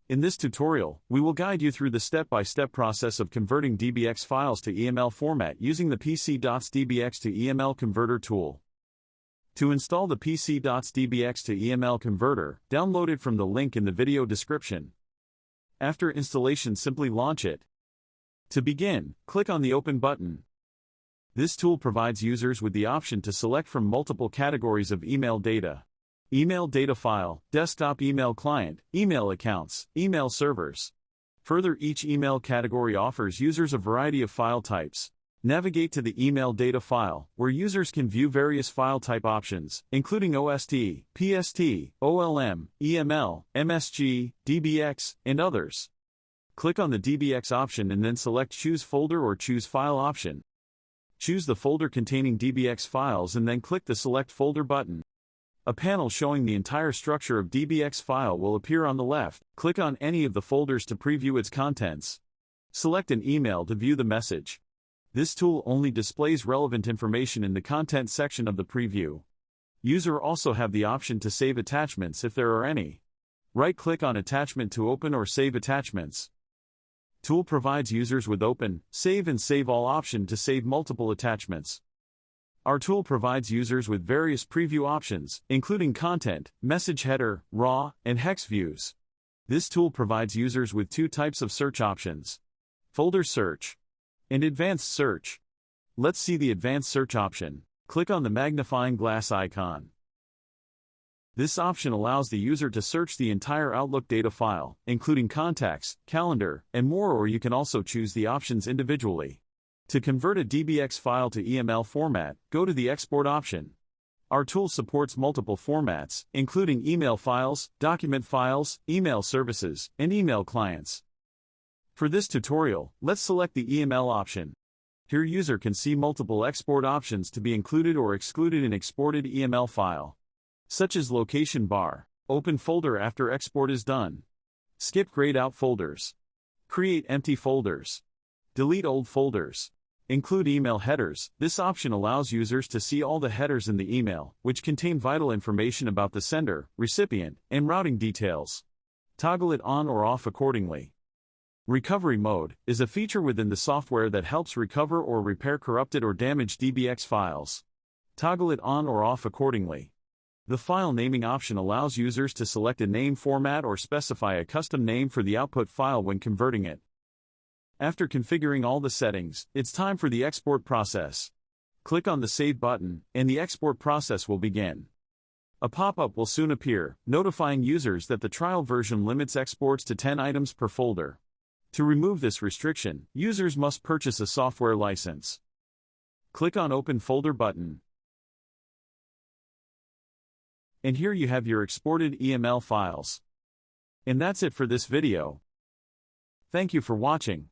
In this tutorial, we will guide you through the step-by-step process of converting DBX files to EML format using the PC.DBX to EML Converter tool. To install the PC.DBX to EML Converter, download it from the link in the video description. After installation, simply launch it. To begin, click on the Open button. This tool provides users with the option to select from multiple categories of email data. Email data file, desktop email client, email accounts, email servers. Further, each email category offers users a variety of file types. Navigate to the email data file, where users can view various file type options, including OST, PST, OLM, EML, MSG, DBX, and others. Click on the DBX option and then select Choose Folder or Choose File option. Choose the folder containing DBX files and then click the Select Folder button. A panel showing the entire structure of DBX file will appear on the left. Click on any of the folders to preview its contents. Select an email to view the message. This tool only displays relevant information in the content section of the preview. User also have the option to save attachments if there are any. Right-click on attachment to open or save attachments. Tool provides users with Open, Save and Save All option to save multiple attachments. Our tool provides users with various preview options, including content, message header, RAW, and hex views. This tool provides users with two types of search options: folder search and advanced search. Let's see the advanced search option. Click on the magnifying glass icon. This option allows the user to search the entire Outlook data file, including contacts, calendar, and more, or you can also choose the options individually. To convert a DBX file to EML format, go to the Export option. Our tool supports multiple formats, including email files, document files, email services, and email clients. For this tutorial, let's select the EML option. Here user can see multiple export options to be included or excluded in exported EML file, such as location bar, open folder after export is done, skip grayed out folders, create empty folders, delete old folders, include email headers. This option allows users to see all the headers in the email, which contain vital information about the sender, recipient, and routing details. Toggle it on or off accordingly. Recovery mode is a feature within the software that helps recover or repair corrupted or damaged DBX files. Toggle it on or off accordingly. The file naming option allows users to select a name format or specify a custom name for the output file when converting it. After configuring all the settings, it's time for the export process. Click on the Save button, and the export process will begin. A pop-up will soon appear, notifying users that the trial version limits exports to 10 items per folder. To remove this restriction, users must purchase a software license. Click on Open Folder button. And here you have your exported EML files. And that's it for this video. Thank you for watching.